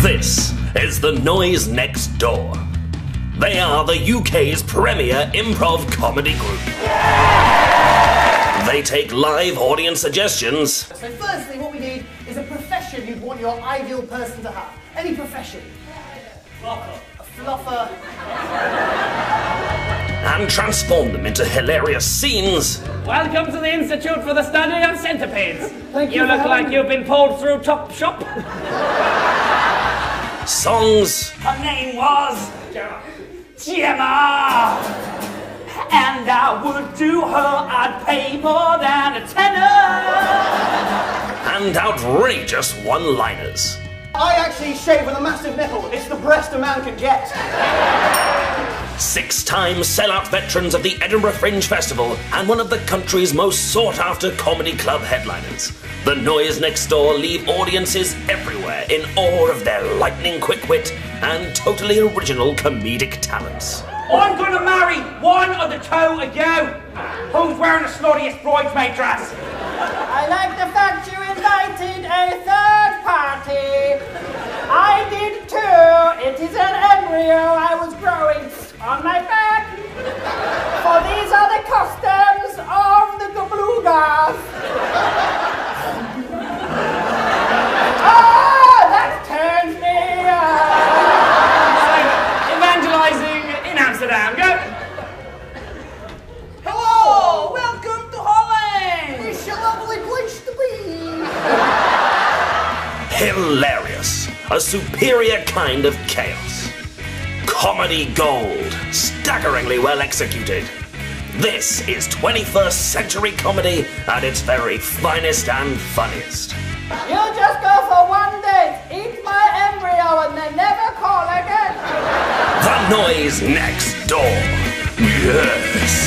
This is The Noise Next Door. They are the UK's premier improv comedy group. They take live audience suggestions. So firstly, what we need is a profession you'd want your ideal person to have. Any profession. Fluffer. A fluffer. And transform them into hilarious scenes. Welcome to the Institute for the Study of Centipedes. Thank you. You look like you've been pulled through Top Shop. Songs. Her name was Gemma. And I would do her, I'd pay more than a tenner. And outrageous one-liners. I actually shave with a massive nipple. It's the breast a man can get. 6-time sellout veterans of the Edinburgh Fringe Festival and one of the country's most sought-after comedy club headliners. The Noise Next Door leave audiences everywhere in awe of their lightning-quick wit and totally original comedic talents. I'm gonna marry one of the two of you. Who's wearing the sluttiest bridesmaid dress? I like the fact you invited a third party. I did too. It is an embryo I was growing on my back. For these are the customs of the Gablugas. That turns me Evangelizing in Amsterdam, go! Hello, welcome to Holland. It's a lovely place to be. Hilarious. A superior kind of chaos. Comedy gold. Staggeringly well executed. This is 21st century comedy at its very finest and funniest. You just go for one date, eat my embryo, and then never call again. The Noise Next Door. Yes.